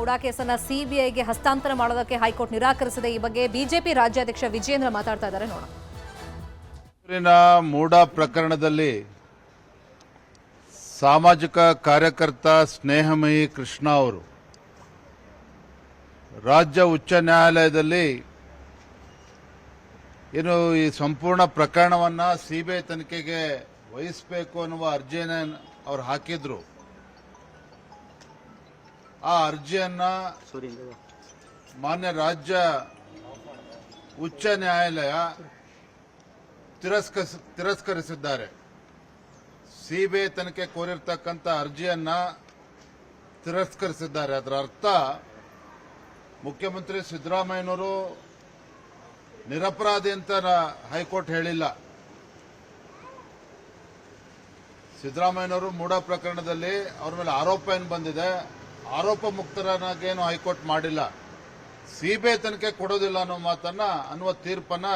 ಮುಡಾ ಕೇಸನ್ನ ಸಿಬಿಐಗೆ ಹಸ್ತಾಂತರ ಮಾಡೋದಕ್ಕೆ ಹೈಕೋರ್ಟ್ ನಿರಾಕರಿಸಿದೆ. ಈ ಬಗ್ಗೆ ಬಿಜೆಪಿ ರಾಜ್ಯಾಧ್ಯಕ್ಷ ವಿಜಯೇಂದ್ರ ಮಾತಾಡ್ತಾ ಇದ್ದಾರೆ, ನೋಡೋಣ. ಮೂಡಾ ಪ್ರಕರಣದಲ್ಲಿ ಸಾಮಾಜಿಕ ಕಾರ್ಯಕರ್ತ ಸ್ನೇಹಮಯಿ ಕೃಷ್ಣ ಅವರು ರಾಜ್ಯ ಉಚ್ಚ ನ್ಯಾಯಾಲಯದಲ್ಲಿ ಏನು ಈ ಸಂಪೂರ್ಣ ಪ್ರಕರಣವನ್ನ ಸಿಬಿಐ ತನಿಖೆಗೆ ವಹಿಸಬೇಕು ಅನ್ನುವ ಅರ್ಜಿಯನ್ನು ಅವರು ಹಾಕಿದ್ರು. ಆ ಅರ್ಜಿಯನ್ನ ಮಾನ್ಯ ರಾಜ್ಯ ಉಚ್ಚ ನ್ಯಾಯಾಲಯ ತಿರಸ್ಕರಿಸಿದ್ದಾರೆ. ಸಿಬಿಐ ತನಿಖೆ ಕೋರಿರ್ತಕ್ಕಂಥ ಅರ್ಜಿಯನ್ನ ತಿರಸ್ಕರಿಸಿದ್ದಾರೆ. ಅದರ ಅರ್ಥ ಮುಖ್ಯಮಂತ್ರಿ ಸಿದ್ದರಾಮಯ್ಯನವರು ನಿರಪರಾಧಿ ಅಂತ ಹೈಕೋರ್ಟ್ ಹೇಳಿಲ್ಲ. ಸಿದ್ದರಾಮಯ್ಯನವರು ಮೂಡಾ ಪ್ರಕರಣದಲ್ಲಿ ಅವರ ಮೇಲೆ ಆರೋಪ ಏನು ಬಂದಿದೆ, ಆರೋಪ ಮುಕ್ತರನ್ನಾಗೇನು ಹೈಕೋರ್ಟ್ ಮಾಡಿಲ್ಲ. ಸಿಬಿಐ ತನಿಖೆ ಕೊಡೋದಿಲ್ಲ ಅನ್ನುವ ತೀರ್ಪನ್ನ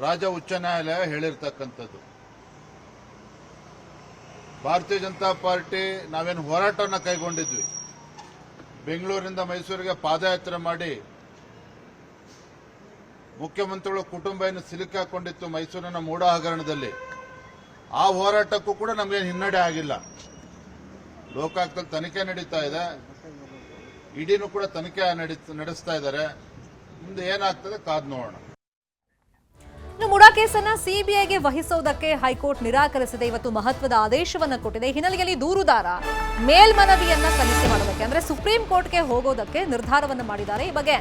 ರಾಜ್ಯ ಉಚ್ಚ ನ್ಯಾಯಾಲಯ ಹೇಳಿರ್ತಕ್ಕಂಥದ್ದು. ಭಾರತೀಯ ಜನತಾ ಪಾರ್ಟಿ ನಾವೇನು ಹೋರಾಟವನ್ನು ಕೈಗೊಂಡಿದ್ವಿ, ಬೆಂಗಳೂರಿನಿಂದ ಮೈಸೂರಿಗೆ ಪಾದಯಾತ್ರೆ ಮಾಡಿ ಮುಖ್ಯಮಂತ್ರಿಗಳ ಕುಟುಂಬ ಏನು ಸಿಲುಕಾಕೊಂಡಿತ್ತು ಮೈಸೂರಿನ ಮೂಡಾ ಹಗರಣದಲ್ಲಿ, ಆ ಹೋರಾಟಕ್ಕೂ ಕೂಡ ನಮಗೇನು ಹಿನ್ನಡೆ ಆಗಿಲ್ಲ. ಲೋಕಾಯುಕ್ತದಲ್ಲಿ ತನಿಖೆ ನಡೀತಾ ಇದೆ, ಇಡಿನೂ ಕೂಡ ತನಿಖೆ ನಡೆಸ್ತಾ ಇದ್ದಾರೆ. ಮುಂದೆ ಏನಾಗ್ತದೆ ಕಾದ್ ನೋಡೋಣ. ಮುಡಾ ಕೇಸನ್ನ ಸಿಬಿಐಗೆ ವಹಿಸುವುದಕ್ಕೆ ಹೈಕೋರ್ಟ್ ನಿರಾಕರಿಸಿದೆ. ಇವತ್ತು ಮಹತ್ವದ ಆದೇಶವನ್ನು ಕೊಟ್ಟಿದೆ. ಹಿನ್ನೆಲೆಯಲ್ಲಿ ದೂರುದಾರ ಮೇಲ್ಮನವಿಯನ್ನ ಸಲ್ಲಿಕೆ ಮಾಡೋದಕ್ಕೆ ಅಂದ್ರೆ ಸುಪ್ರೀಂ ಕೋರ್ಟ್ಗೆ ಹೋಗೋದಕ್ಕೆ ನಿರ್ಧಾರವನ್ನು ಮಾಡಿದ್ದಾರೆ. ಈ ಬಗ್ಗೆ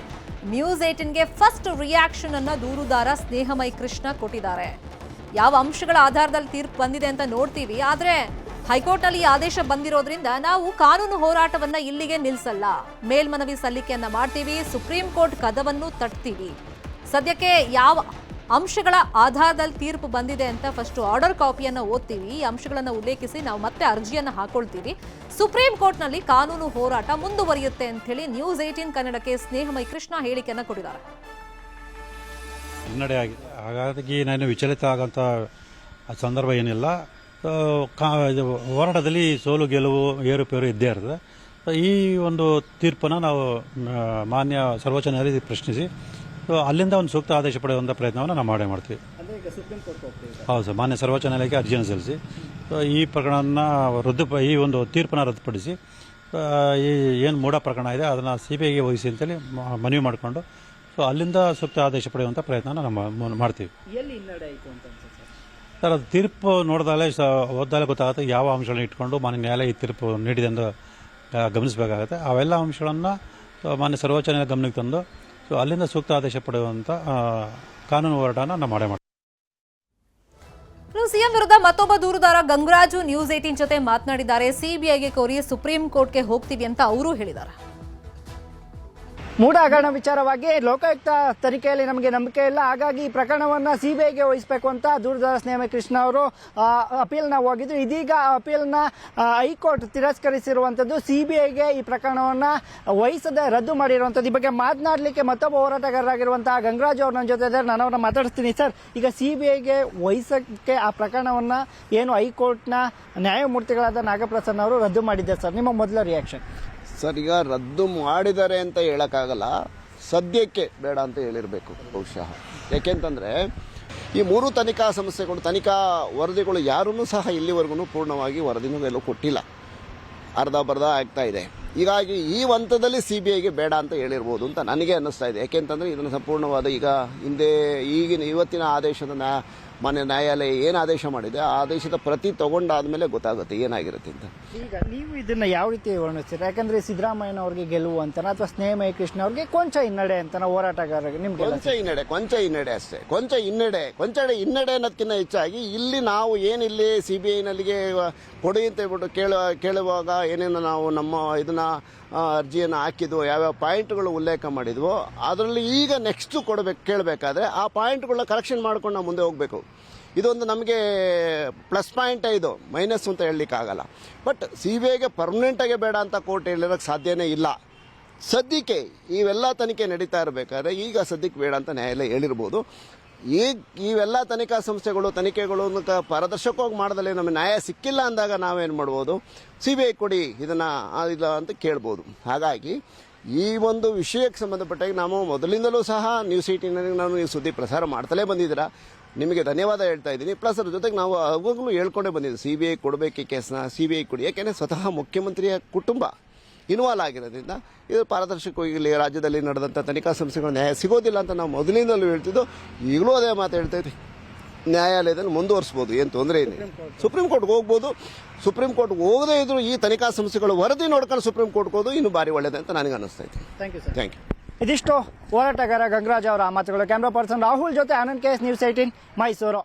ನ್ಯೂಸ್ 18ಗೆ ಫಸ್ಟ್ ರಿಯಾಕ್ಷನ್ ಅನ್ನ ದೂರುದಾರ ಸ್ನೇಹಮಯಿ ಕೃಷ್ಣ ಕೊಟ್ಟಿದ್ದಾರೆ. ಯಾವ ಅಂಶಗಳ ಆಧಾರದಲ್ಲಿ ತೀರ್ಪು ಬಂದಿದೆ ಅಂತ ನೋಡ್ತೀವಿ. ಆದ್ರೆ ಹೈಕೋರ್ಟ್ ಅಲ್ಲಿ ಆದೇಶ ಬಂದಿರೋದ್ರಿಂದ ನಾವು ಕಾನೂನು ಹೋರಾಟವನ್ನ ಇಲ್ಲಿಗೆ ನಿಲ್ಲಿಸಲ್ಲ, ಮೇಲ್ಮನವಿ ಸಲ್ಲಿಕೆಯನ್ನ ಮಾಡ್ತೀವಿ, ಸುಪ್ರೀಂ ಕೋರ್ಟ್ ಕದವನ್ನು ತಟ್ತೀವಿ. ಸದ್ಯಕ್ಕೆ ಯಾವ ಅಂಶಗಳ ಆಧಾರದಲ್ಲಿ ತೀರ್ಪು ಬಂದಿದೆ ಅಂತ ಫಸ್ಟ್ ಆರ್ಡರ್ ಕಾಪಿಯನ್ನು ಓದ್ತೀವಿ. ಈ ಅಂಶಗಳನ್ನು ಉಲ್ಲೇಖಿಸಿ ನಾವು ಮತ್ತೆ ಅರ್ಜಿಯನ್ನು ಹಾಕೊಳ್ತೀವಿ. ಸುಪ್ರೀಂ ಕೋರ್ಟ್ನಲ್ಲಿ ಕಾನೂನು ಹೋರಾಟ ಮುಂದುವರಿಯುತ್ತೆ ಅಂತ ಹೇಳಿ ನ್ಯೂಸ್ 18 ಕನ್ನಡಕ್ಕೆ ಸ್ನೇಹಮಯಿ ಕೃಷ್ಣ ಹೇಳಿಕೆಯನ್ನು ಕೊಟ್ಟಿದ್ದಾರೆ. ಹಿನ್ನಡೆ ಹಾಗಾಗಿ ನಾನು ವಿಚಲಿತ ಆಗಂತ ಸಂದರ್ಭ ಏನಿಲ್ಲ. ಹೋರಾಟದಲ್ಲಿ ಸೋಲು ಗೆಲುವು ಏರುಪೇರು ಇದ್ದೇ ಇರ್ತದೆ. ಈ ಒಂದು ತೀರ್ಪನ್ನು ನಾವು ಮಾನ್ಯ ಸರ್ವೋಚ್ಚ ನ್ಯಾಯಾಲಯ ಪ್ರಶ್ನಿಸಿ ಅಲ್ಲಿಂದ ಒಂದು ಸೂಕ್ತ ಆದೇಶ ಪಡೆಯುವಂಥ ಪ್ರಯತ್ನವನ್ನು ನಾವು ಮಾಡ್ತೀವಿ. ಹೌದು ಸರ್, ಮಾನ್ಯ ಸರ್ವೋಚ್ಚ ನ್ಯಾಯಾಲಯಕ್ಕೆ ಅರ್ಜಿಯನ್ನು ಸಲ್ಲಿಸಿ ಈ ಪ್ರಕರಣವನ್ನು ಈ ಒಂದು ತೀರ್ಪನ್ನು ರದ್ದುಪಡಿಸಿ ಏನು ಮೂಡಾ ಪ್ರಕರಣ ಇದೆ ಅದನ್ನು ಸಿಬಿಐಗೆ ವಹಿಸಿ ಅಂತೇಳಿ ಮನವಿ ಮಾಡಿಕೊಂಡು ಅಲ್ಲಿಂದ ಸೂಕ್ತ ಆದೇಶ ಪಡೆಯುವಂಥ ಪ್ರಯತ್ನ ನಾವು ಮಾಡ್ತೀವಿ. ಸರ್, ಅದು ತೀರ್ಪು ನೋಡಿದಾಗಲೇ ಓದ್ದಾಗಲೇ ಗೊತ್ತಾಗುತ್ತೆ ಯಾವ ಅಂಶಗಳನ್ನ ಇಟ್ಕೊಂಡು ಮಾನ್ಯ ನ್ಯಾಯಾಲಯ ಈ ತೀರ್ಪು ನೀಡಿದೆ ಎಂದು ಗಮನಿಸಬೇಕಾಗುತ್ತೆ. ಅವೆಲ್ಲ ಅಂಶಗಳನ್ನು ಮಾನ್ಯ ಸರ್ವೋಚ್ಚ ನ್ಯಾಯಾಲಯ ಗಮನಕ್ಕೆ ತಂದು ಅಲ್ಲಿಂದ ಸೂಕ್ತ ಆದೇಶ ಪಡೆಯುವಂತ ಕಾನೂನು ಹೋರಾಟನ ನಾವು ಮಾಡ್ತೀವಿ. ಸಿಎಂ ವಿರುದ್ಧ ಮತ್ತೊಬ್ಬ ದೂರುದಾರ ಗಂಗರಾಜು ನ್ಯೂಸ್ 18 ಜೊತೆ ಮಾತನಾಡಿದ್ದಾರೆ. ಸಿಬಿಐಗೆ ಕೋರಿ ಸುಪ್ರೀಂ ಕೋರ್ಟ್ಗೆ ಹೋಗ್ತೀವಿ ಅಂತ ಅವರು ಹೇಳಿದ್ದಾರೆ. ಮೂಡಾ ಹಗರಣ ವಿಚಾರವಾಗಿ ಲೋಕಾಯುಕ್ತ ತನಿಖೆಯಲ್ಲಿ ನಮಗೆ ನಂಬಿಕೆ ಇಲ್ಲ, ಹಾಗಾಗಿ ಈ ಪ್ರಕರಣವನ್ನು ಸಿಬಿಐಗೆ ವಹಿಸಬೇಕು ಅಂತ ದೂರುದಾರ ಸ್ನೇಹಮಯಿ ಕೃಷ್ಣ ಅವರು ಅಪೀಲ್ನ ಹೋಗಿದ್ರು. ಇದೀಗ ಅಪೀಲ್ನ ಹೈಕೋರ್ಟ್ ತಿರಸ್ಕರಿಸಿರುವಂಥದ್ದು. ಸಿಬಿಐಗೆ ಈ ಪ್ರಕರಣವನ್ನು ವಹಿಸದೆ ರದ್ದು ಮಾಡಿರುವಂಥದ್ದು. ಈ ಬಗ್ಗೆ ಮಾತನಾಡಲಿಕ್ಕೆ ಮತ್ತೊಬ್ಬ ಹೋರಾಟಗಾರರಾಗಿರುವಂತಹ ಗಂಗರಾಜು ಅವರು ನನ್ನ ಜೊತೆ ಇದ್ದಾರೆ. ನಾನು ಅವ್ರನ್ನ ಮಾತಾಡಿಸ್ತೀನಿ. ಸರ್, ಈಗ ಸಿಬಿಐಗೆ ವಹಿಸಕ್ಕೆ ಆ ಪ್ರಕರಣವನ್ನು ಏನು ಹೈಕೋರ್ಟ್ನ ನ್ಯಾಯಮೂರ್ತಿಗಳಾದ ನಾಗಪ್ರಸನ್ನ ಅವರು ರದ್ದು ಮಾಡಿದ್ದಾರೆ. ಸರ್, ನಿಮ್ಮ ಮೊದಲ ರಿಯಾಕ್ಷನ್? ಸರ್, ಈಗ ರದ್ದು ಮಾಡಿದ್ದಾರೆ ಅಂತ ಹೇಳೋಕ್ಕಾಗಲ್ಲ, ಸದ್ಯಕ್ಕೆ ಬೇಡ ಅಂತ ಹೇಳಿರಬೇಕು ಬಹುಶಃ. ಯಾಕೆಂತಂದರೆ ಈ ಮೂರು ತನಿಖಾ ಸಂಸ್ಥೆಗಳು, ತನಿಖಾ ವರದಿಗಳು ಯಾರೂ ಸಹ ಇಲ್ಲಿವರೆಗೂ ಪೂರ್ಣವಾಗಿ ವರದಿನೂ ಎಲ್ಲೂ ಕೊಟ್ಟಿಲ್ಲ, ಅರ್ಧ ಬರ್ಧ ಆಗ್ತಾ ಇದೆ. ಹೀಗಾಗಿ ಈ ಹಂತದಲ್ಲಿ ಸಿಬಿಐಗೆ ಬೇಡ ಅಂತ ಹೇಳಿರ್ಬೋದು ಅಂತ ನನಗೆ ಅನ್ನಿಸ್ತಾ ಇದೆ. ಯಾಕೆಂತಂದರೆ ಇದನ್ನು ಸಂಪೂರ್ಣವಾದ ಇವತ್ತಿನ ಆದೇಶದ ಮಾನ್ಯ ನ್ಯಾಯಾಲಯ ಏನು ಆದೇಶ ಮಾಡಿದೆ ಆ ಆದೇಶದ ಪ್ರತಿ ತಗೊಂಡಾದ್ಮೇಲೆ ಗೊತ್ತಾಗುತ್ತೆ ಏನಾಗಿರುತ್ತೆ ಅಂತ. ಈಗ ನೀವು ಇದನ್ನ ಯಾವ ರೀತಿ ವರ್ಣಿಸ್ತೀರಿ? ಯಾಕಂದ್ರೆ ಸಿದ್ದರಾಮಯ್ಯ ಅವ್ರಿಗೆ ಗೆಲುವು ಅಂತನಾ ಅಥವಾ ಸ್ನೇಹಮಯಿ ಕೃಷ್ಣ ಅವ್ರಿಗೆ ಕೊಂಚ ಹಿನ್ನಡೆ ಅಂತನಾ ಹೋರಾಟಗಾರರಿಗೆ? ನಿಮ್ಗೆ ಕೊಂಚ ಹಿನ್ನಡೆ ಅಷ್ಟೇ. ಕೊಂಚ ಹಿನ್ನಡೆ ಅನ್ನೋದಕ್ಕಿಂತ ಹೆಚ್ಚಾಗಿ ಇಲ್ಲಿ ನಾವು ಏನಿಲ್ಲಿ ಸಿಬಿಐನಲ್ಲಿಗೆ ಕೊಡಿ ಅಂತ ಹೇಳ್ಬಿಟ್ಟು ಕೇಳುವಾಗ ಏನೇನು ನಾವು ನಮ್ಮ ಇದನ್ನ ಅರ್ಜಿಯನ್ನು ಹಾಕಿದ್ವು, ಯಾವ್ಯಾವ ಪಾಯಿಂಟ್ಗಳು ಉಲ್ಲೇಖ ಮಾಡಿದ್ವು, ಅದರಲ್ಲಿ ಈಗ ನೆಕ್ಸ್ಟ್ ಕೇಳಬೇಕಾದ್ರೆ ಆ ಪಾಯಿಂಟ್ಗಳನ್ನ ಕರೆಕ್ಷನ್ ಮಾಡ್ಕೊಂಡು ನಾವು ಮುಂದೆ ಹೋಗಬೇಕು. ಇದೊಂದು ನಮಗೆ ಪ್ಲಸ್ ಪಾಯಿಂಟೇ, ಇದು ಮೈನಸ್ ಅಂತ ಹೇಳಲಿಕ್ಕಾಗಲ್ಲ. ಬಟ್ ಸಿಬಿಐಗೆ ಪರ್ಮನೆಂಟಾಗೆ ಬೇಡ ಅಂತ ಕೋರ್ಟ್ ಹೇಳಿರೋಕ್ಕೆ ಸಾಧ್ಯನೇ ಇಲ್ಲ. ಸದ್ಯಕ್ಕೆ ಇವೆಲ್ಲ ತನಿಖೆ ನಡೀತಾ ಇರಬೇಕಾದ್ರೆ ಈಗ ಸದ್ಯಕ್ಕೆ ಬೇಡ ಅಂತ ನ್ಯಾಯಾಲಯ ಹೇಳಿರ್ಬೋದು. ಇವೆಲ್ಲ ತನಿಖಾ ಸಂಸ್ಥೆಗಳು ತನಿಖೆಗಳು ಪಾರದರ್ಶಕವಾಗಿ ಮಾಡದಲ್ಲಿ ನಮಗೆ ನ್ಯಾಯ ಸಿಕ್ಕಿಲ್ಲ ಅಂದಾಗ ನಾವೇನು ಮಾಡ್ಬೋದು, CBI ಕೊಡಿ ಇದನ್ನ ಇಲ್ಲ ಅಂತ ಕೇಳ್ಬೋದು. ಹಾಗಾಗಿ ಈ ಒಂದು ವಿಷಯಕ್ಕೆ ಸಂಬಂಧಪಟ್ಟಾಗ ನಾವು ಮೊದಲಿಂದಲೂ ಸಹ ನ್ಯೂಸ್ 18 ನಾನು ಈ ಸುದ್ದಿ ಪ್ರಸಾರ ಮಾಡ್ತಲೇ ಬಂದಿದ್ದೀರಾ, ನಿಮಗೆ ಧನ್ಯವಾದ ಹೇಳ್ತಾ ಇದ್ದೀನಿ. ಪ್ಲಸ್ ಅದ್ರ ಜೊತೆಗೆ ನಾವು ಅವಾಗಲೂ ಹೇಳ್ಕೊಂಡೇ ಬಂದಿದ್ದೀವಿ, CBI ಕೊಡಬೇಕು ಈ ಕೇಸ್ನ, CBI ಕೊಡಿ. ಯಾಕೆಂದರೆ ಸ್ವತಃ ಮುಖ್ಯಮಂತ್ರಿಯ ಕುಟುಂಬ ಇನ್ವಾಲ್ವ್ ಆಗಿರೋದ್ರಿಂದ ಇದು ಪಾರದರ್ಶಕವಾಗಿ ಇಲ್ಲಿ ರಾಜ್ಯದಲ್ಲಿ ನಡೆದಂಥ ತನಿಖಾ ಸಂಸ್ಥೆಗಳು ನ್ಯಾಯ ಸಿಗೋದಿಲ್ಲ ಅಂತ ನಾವು ಮೊದಲಿಂದಲೂ ಹೇಳ್ತಿದ್ದು, ಈಗಲೂ ಅದೇ ಮಾತು ಹೇಳ್ತಾ ಇದ್ವಿ. ನ್ಯಾಯಾಲಯದಲ್ಲಿ ಮುಂದುವರಿಸ್ಬೋದು, ಏನು ತೊಂದರೆ ಇಲ್ಲ. ಸುಪ್ರೀಂ ಕೋರ್ಟ್ಗೆ ಹೋಗ್ಬೋದು. ಸುಪ್ರೀಂ ಕೋರ್ಟ್ಗೆ ಹೋಗದೇ ಇದ್ರು ಈ ತನಿಖಾ ಸಂಸ್ಥೆಗಳು ವರದಿ ನೋಡ್ಕೊಂಡು ಸುಪ್ರೀಂ ಕೋರ್ಟ್ಗೆ ಹೋದು ಇನ್ನೂ ಭಾರಿ ಒಳ್ಳೆಯದು ಅಂತ ನನಗೆ ಅನ್ನಿಸ್ತಾ ಇತ್ತು. Thank you. ಇದಿಷ್ಟು ಹೋರಾಟಗಾರ ಗಂಗರಾಜ್ ಅವರ ಮಾತುಗಳು. ಕ್ಯಾಮ್ರಾ ಪರ್ಸನ್ ರಾಹುಲ್ ಜೊತೆ ಆನಂದ್ KS, ನ್ಯೂಸ್ 18 ಮೈಸೂರು.